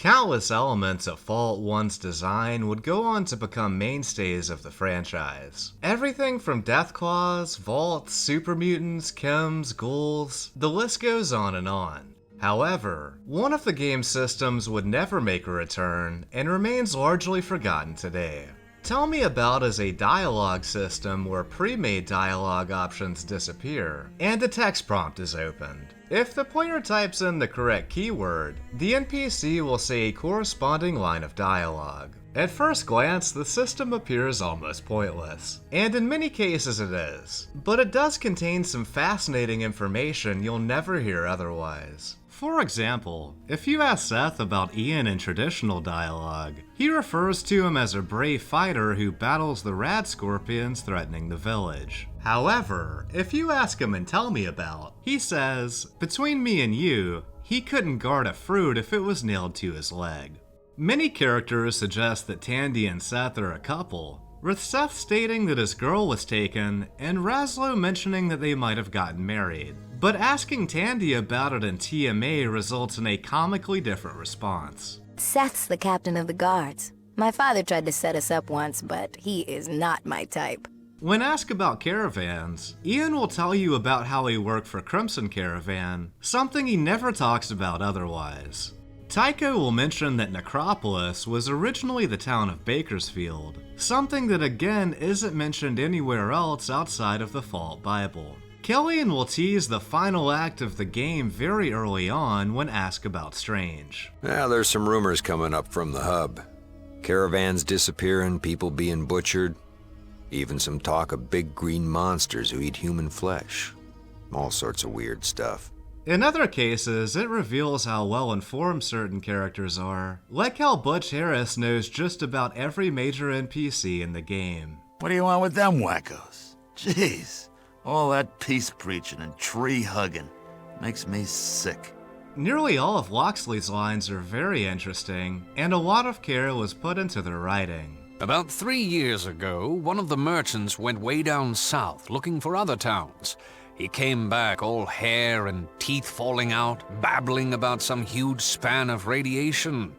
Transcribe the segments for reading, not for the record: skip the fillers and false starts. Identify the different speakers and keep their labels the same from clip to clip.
Speaker 1: Countless elements of Fallout 1's design would go on to become mainstays of the franchise. Everything from Deathclaws, vaults, super mutants, chems, ghouls, the list goes on and on. However, one of the game's systems would never make a return and remains largely forgotten today. Tell Me About is a dialogue system where pre-made dialogue options disappear, and a text prompt is opened. If the player types in the correct keyword, the NPC will say a corresponding line of dialogue. At first glance, the system appears almost pointless, and in many cases it is, but it does contain some fascinating information you'll never hear otherwise. For example, if you ask Seth about Ian in traditional dialogue, he refers to him as a brave fighter who battles the rad scorpions threatening the village. However, if you ask him in Tell Me About, he says, "Between me and you, he couldn't guard a fruit if it was nailed to his leg." Many characters suggest that Tandy and Seth are a couple, with Seth stating that his girl was taken and Razlo mentioning that they might have gotten married. But asking Tandy about it in TMA results in a comically different response.
Speaker 2: Seth's the captain of the guards. My father tried to set us up once, but he is not my type.
Speaker 1: When asked about caravans, Ian will tell you about how he worked for Crimson Caravan, something he never talks about otherwise. Tycho will mention that Necropolis was originally the town of Bakersfield, something that again isn't mentioned anywhere else outside of the Fallout Bible. Killian will tease the final act of the game very early on when asked about Strange.
Speaker 3: Now there's some rumors coming up from the hub. Caravans disappearing, people being butchered, even some talk of big green monsters who eat human flesh. All sorts of weird stuff.
Speaker 1: In other cases, it reveals how well informed certain characters are, like how Butch Harris knows just about every major NPC in the game.
Speaker 4: What do you want with them wackos? Jeez, all that peace preaching and tree hugging makes me sick.
Speaker 1: Nearly all of Loxley's lines are very interesting, and a lot of care was put into their writing.
Speaker 5: About 3 years ago, one of the merchants went way down south looking for other towns. He came back all hair and teeth falling out, babbling about some huge span of radiation.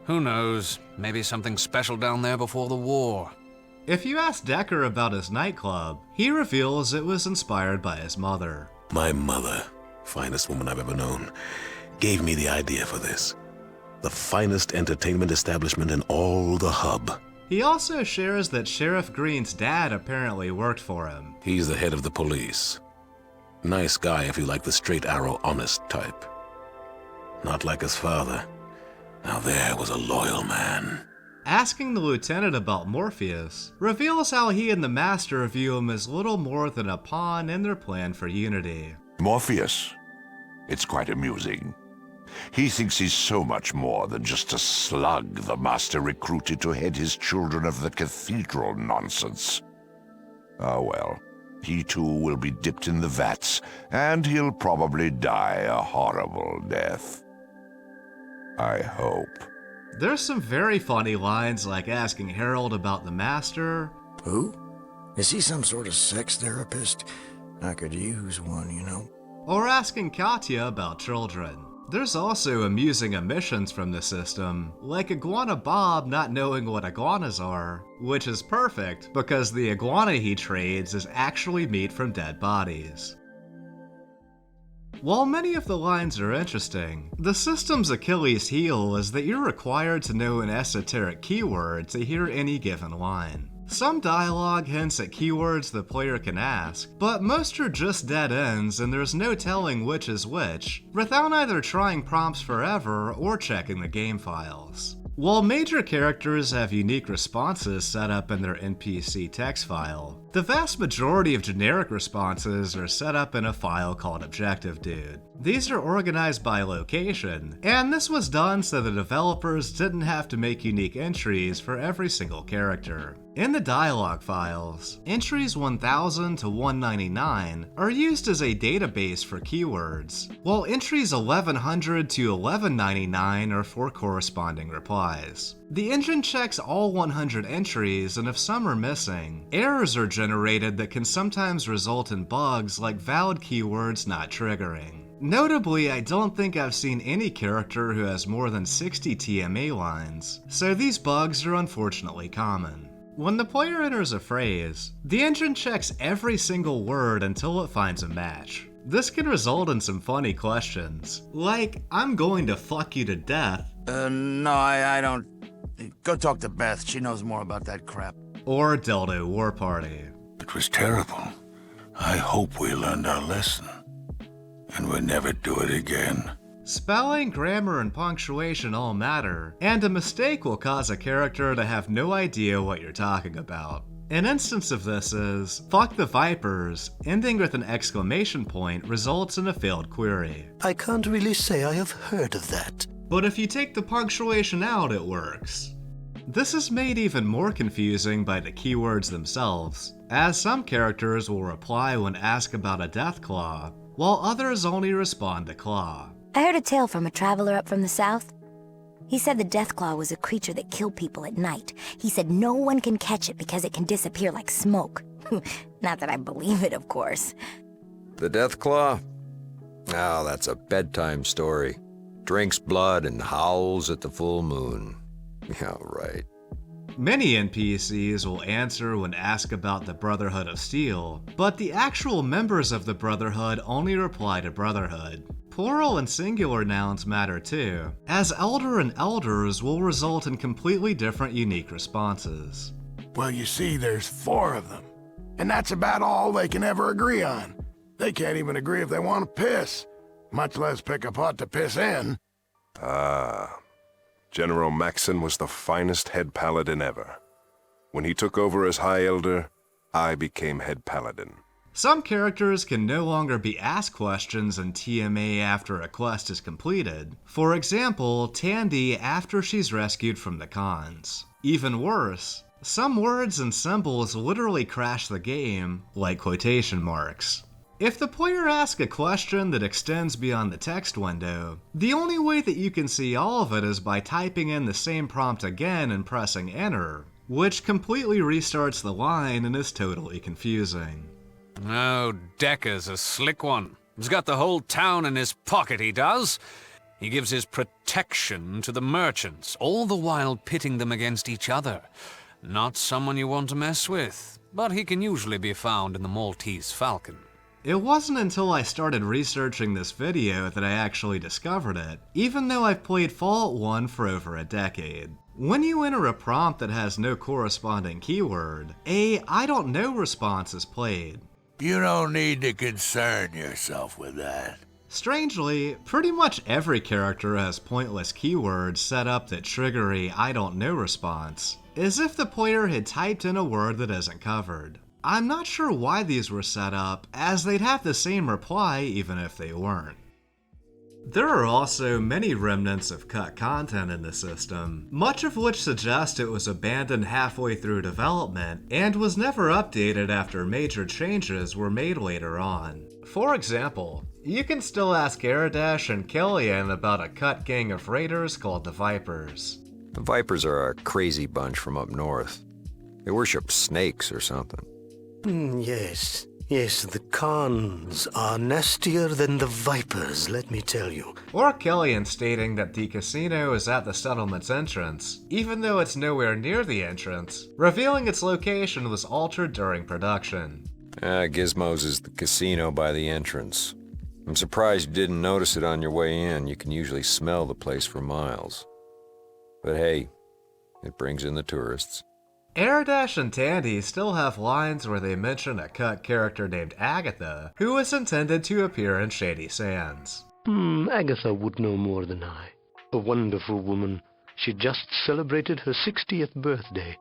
Speaker 5: Who knows, maybe something special down there before the war.
Speaker 1: If you ask Decker about his nightclub, he reveals it was inspired by his mother.
Speaker 6: My mother, finest woman I've ever known, gave me the idea for this. The finest entertainment establishment in all the hub.
Speaker 1: He also shares that Sheriff Green's dad apparently worked for him.
Speaker 6: He's the head of the police. Nice guy if you like the straight arrow honest type. Not like his father. Now there was a loyal man.
Speaker 1: Asking the lieutenant about Morpheus reveals how he and the Master view him as little more than a pawn in their plan for unity.
Speaker 7: Morpheus. It's quite amusing. He thinks he's so much more than just a slug the Master recruited to head his Children of the Cathedral nonsense. Ah well, he too will be dipped in the vats, and he'll probably die a horrible death. I hope.
Speaker 1: There's some very funny lines like asking Harold about the Master.
Speaker 8: Who? Is he some sort of sex therapist? I could use one, you know.
Speaker 1: Or asking Katya about children. There's also amusing omissions from the system, like Iguana Bob not knowing what iguanas are, which is perfect because the iguana he trades is actually meat from dead bodies. While many of the lines are interesting, the system's Achilles heel is that you're required to know an esoteric keyword to hear any given line. Some dialogue hints at keywords the player can ask, but most are just dead ends and there's no telling which is which, without either trying prompts forever or checking the game files. While major characters have unique responses set up in their NPC text file, the vast majority of generic responses are set up in a file called Objective Dude. These are organized by location, and this was done so the developers didn't have to make unique entries for every single character. In the dialogue files, entries 1000 to 199 are used as a database for keywords, while entries 1100 to 1199 are for corresponding replies. The engine checks all 100 entries, and if some are missing, errors are generated that can sometimes result in bugs like valid keywords not triggering. Notably, I don't think I've seen any character who has more than 60 TMA lines, so these bugs are unfortunately common. When the player enters a phrase, the engine checks every single word until it finds a match. This can result in some funny questions, like, "I'm going to fuck you to death."
Speaker 4: No, I don't. Go talk to Beth. She knows more about that crap.
Speaker 1: Or Dildo War Party.
Speaker 9: It was terrible. I hope we learned our lesson, and we'll never do it again.
Speaker 1: Spelling, grammar, and punctuation all matter, and a mistake will cause a character to have no idea what you're talking about. An instance of this is, "Fuck the Vipers," ending with an exclamation point results in a failed query.
Speaker 10: I can't really say I have heard of that.
Speaker 1: But if you take the punctuation out, it works. This is made even more confusing by the keywords themselves, as some characters will reply when asked about a death claw, while others only respond to claw.
Speaker 2: I heard a tale from a traveler up from the south. He said the Deathclaw was a creature that killed people at night. He said no one can catch it because it can disappear like smoke. Not that I believe it, of course.
Speaker 3: The Deathclaw? Oh, that's a bedtime story. Drinks blood and howls at the full moon. Yeah, right.
Speaker 1: Many NPCs will answer when asked about the Brotherhood of Steel, but the actual members of the Brotherhood only reply to Brotherhood. Plural and singular nouns matter too, as elder and elders will result in completely different unique responses.
Speaker 9: Well, you see, there's 4 of them, and that's about all they can ever agree on. They can't even agree if they want to piss, much less pick a pot to piss in.
Speaker 11: Ah, General Maxon was the finest head paladin ever. When he took over as High Elder, I became head paladin.
Speaker 1: Some characters can no longer be asked questions in TMA after a quest is completed. For example, Tandy after she's rescued from the cons. Even worse, some words and symbols literally crash the game, like quotation marks. If the player asks a question that extends beyond the text window, the only way that you can see all of it is by typing in the same prompt again and pressing enter, which completely restarts the line and is totally confusing.
Speaker 5: Oh, Decker's a slick one. He's got the whole town in his pocket, he does. He gives his protection to the merchants, all the while pitting them against each other. Not someone you want to mess with, but he can usually be found in the Maltese Falcon.
Speaker 1: It wasn't until I started researching this video that I actually discovered it, even though I've played Fallout 1 for over a decade. When you enter a prompt that has no corresponding keyword, a "I don't know" response is played.
Speaker 9: You don't need to concern yourself with that.
Speaker 1: Strangely, pretty much every character has pointless keywords set up that trigger a "I don't know" response, as if the player had typed in a word that isn't covered. I'm not sure why these were set up, as they'd have the same reply even if they weren't. There are also many remnants of cut content in the system, much of which suggests it was abandoned halfway through development and was never updated after major changes were made later on. For example, you can still ask Aradesh and Killian about a cut gang of raiders called the Vipers.
Speaker 3: The Vipers are a crazy bunch from up north. They worship snakes or something.
Speaker 10: Yes, the cons are nastier than the Vipers, let me tell you.
Speaker 1: Or Killian stating that the casino is at the settlement's entrance, even though it's nowhere near the entrance, revealing its location was altered during production.
Speaker 3: Gizmo's is the casino by the entrance. I'm surprised you didn't notice it on your way in. You can usually smell the place for miles. But hey, it brings in the tourists.
Speaker 1: Aradesh and Tandy still have lines where they mention a cut character named Agatha, who was intended to appear in Shady Sands.
Speaker 10: Agatha would know more than I. A wonderful woman. She just celebrated her 60th birthday.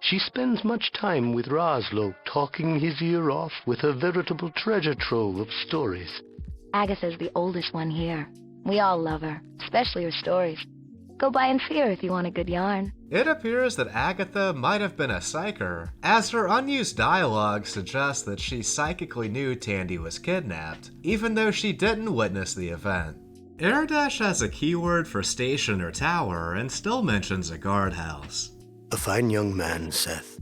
Speaker 10: She spends much time with Raslo, talking his ear off with a veritable treasure trove of stories.
Speaker 2: Agatha's the oldest one here. We all love her, especially her stories. Go by and see her if you want a good yarn.
Speaker 1: It appears that Agatha might have been a psyker, as her unused dialogue suggests that she psychically knew Tandy was kidnapped, even though she didn't witness the event. Aradesh has a keyword for station or tower and still mentions a guardhouse.
Speaker 10: A fine young man, Seth.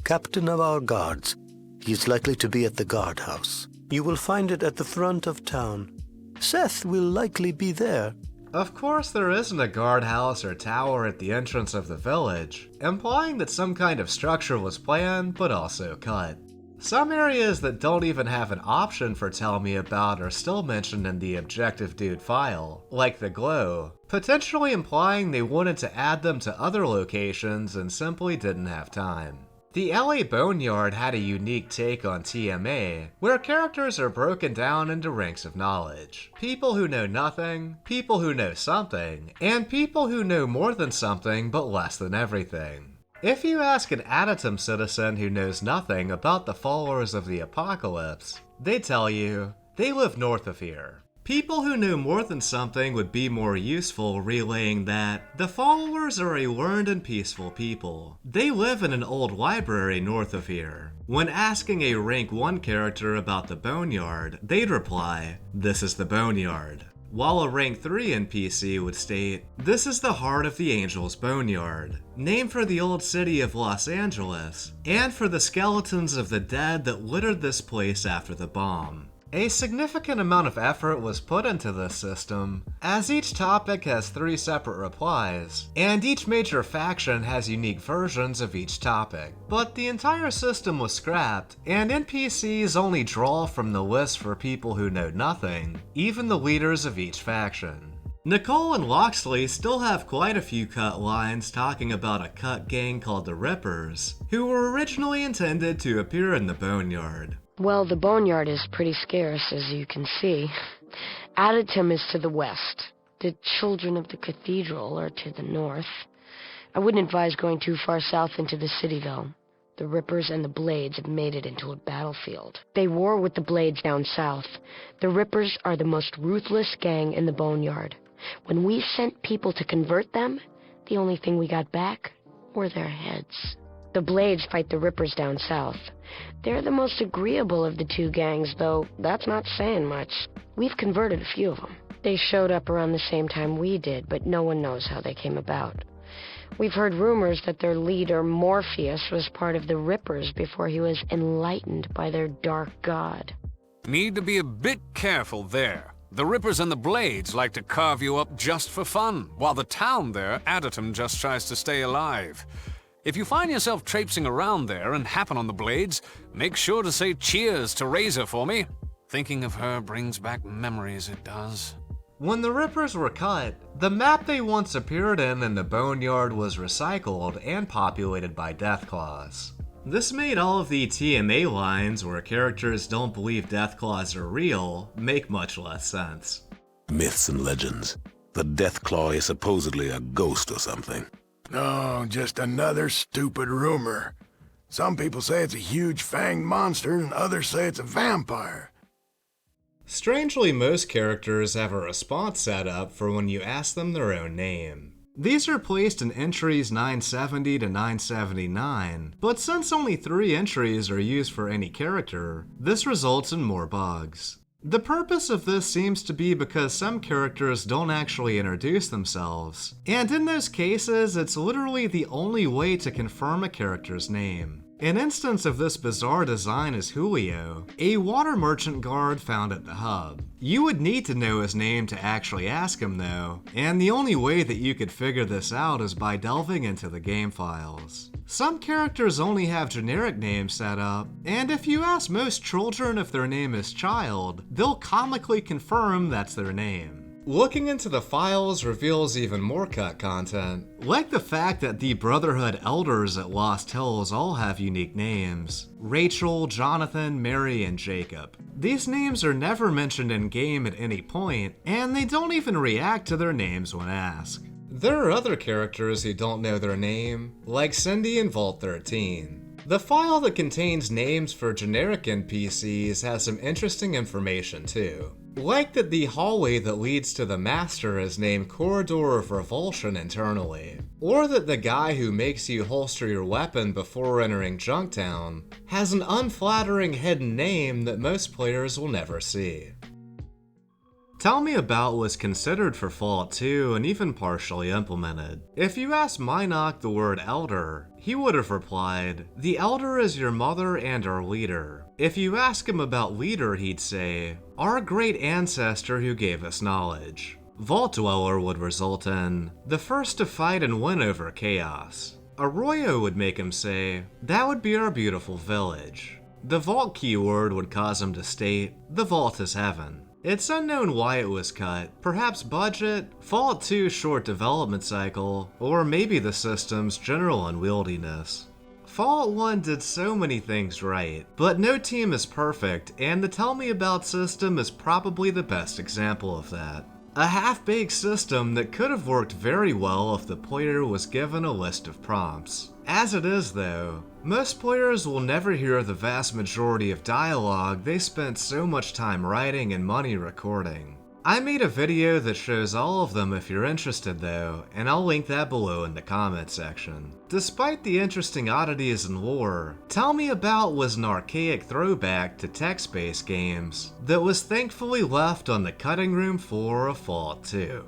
Speaker 10: Captain of our guards. He is likely to be at the guardhouse. You will find it at the front of town. Seth will likely be there.
Speaker 1: Of course, there isn't a guardhouse or tower at the entrance of the village, implying that some kind of structure was planned but also cut. Some areas that don't even have an option for Tell Me About are still mentioned in the Objective Dude file, like the Glow, potentially implying they wanted to add them to other locations and simply didn't have time. The LA Boneyard had a unique take on TMA, where characters are broken down into ranks of knowledge. People who know nothing, people who know something, and people who know more than something but less than everything. If you ask an Adatum citizen who knows nothing about the followers of the apocalypse, they tell you they live north of here. People who know more than something would be more useful relaying that the followers are a learned and peaceful people. They live in an old library north of here. When asking a rank 1 character about the Boneyard, they'd reply, "This is the Boneyard." While a rank 3 NPC would state, "This is the heart of the Angels' Boneyard, named for the old city of Los Angeles, and for the skeletons of the dead that littered this place after the bomb." A significant amount of effort was put into this system, as each topic has 3 separate replies, and each major faction has unique versions of each topic. But the entire system was scrapped, and NPCs only draw from the list for people who know nothing, even the leaders of each faction. Nicole and Loxley still have quite a few cut lines talking about a cut gang called the Rippers, who were originally intended to appear in the Boneyard.
Speaker 12: Well, the Boneyard is pretty scarce, as you can see. Adatum is to the west. The Children of the Cathedral are to the north. I wouldn't advise going too far south into the city, though. The Rippers and the Blades have made it into a battlefield. They war with the Blades down south. The Rippers are the most ruthless gang in the Boneyard. When we sent people to convert them, the only thing we got back were their heads. The Blades fight the Rippers down south. They're the most agreeable of the two gangs, though that's not saying much. We've converted a few of them. They showed up around the same time we did, but no one knows how they came about. We've heard rumors that their leader, Morpheus, was part of the Rippers before he was enlightened by their dark god.
Speaker 5: Need to be a bit careful there. The Rippers and the Blades like to carve you up just for fun, while the town there, Adatum, just tries to stay alive. If you find yourself traipsing around there and happen on the Blades, make sure to say cheers to Razor for me. Thinking of her brings back memories, it does.
Speaker 1: When the Rippers were cut, the map they once appeared in the Boneyard was recycled and populated by Deathclaws. This made all of the TMA lines where characters don't believe Deathclaws are real make much less sense.
Speaker 6: Myths and legends. The Deathclaw is supposedly a ghost or something.
Speaker 9: No, just another stupid rumor. Some people say it's a huge fanged monster, and others say it's a vampire.
Speaker 1: Strangely, most characters have a response set up for when you ask them their own name. These are placed in entries 970 to 979, but since only 3 entries are used for any character, this results in more bugs. The purpose of this seems to be because some characters don't actually introduce themselves, and in those cases, it's literally the only way to confirm a character's name. An instance of this bizarre design is Julio, a water merchant guard found at the hub. You would need to know his name to actually ask him though, and the only way that you could figure this out is by delving into the game files. Some characters only have generic names set up, and if you ask most children if their name is Child, they'll comically confirm that's their name. Looking into the files reveals even more cut content, like the fact that the Brotherhood elders at Lost Hills all have unique names: Rachel, Jonathan, Mary, and Jacob. These names are never mentioned in-game at any point, and they don't even react to their names when asked. There are other characters who don't know their name, like Cindy in Vault 13. The file that contains names for generic NPCs has some interesting information too. Like that the hallway that leads to the Master is named Corridor of Revulsion internally, or that the guy who makes you holster your weapon before entering Junktown has an unflattering hidden name that most players will never see. Tell Me About was considered for Fallout 2 and even partially implemented. If you asked Minoc the word elder, he would have replied, "The elder is your mother and our leader." If you ask him about leader, he'd say, "Our great ancestor who gave us knowledge." Vault Dweller would result in, "The first to fight and win over chaos." Arroyo would make him say, "That would be our beautiful village." The Vault keyword would cause him to state, "The Vault is heaven." It's unknown why it was cut, perhaps budget, Fallout 2's short development cycle, or maybe the system's general unwieldiness. Fallout 1 did so many things right, but no team is perfect, and the Tell Me About system is probably the best example of that. A half-baked system that could have worked very well if the player was given a list of prompts. As it is though, most players will never hear the vast majority of dialogue they spent so much time writing and money recording. I made a video that shows all of them if you're interested though, and I'll link that below in the comment section. Despite the interesting oddities and lore, Tell Me About was an archaic throwback to text-based games that was thankfully left on the cutting room floor of Fallout 2.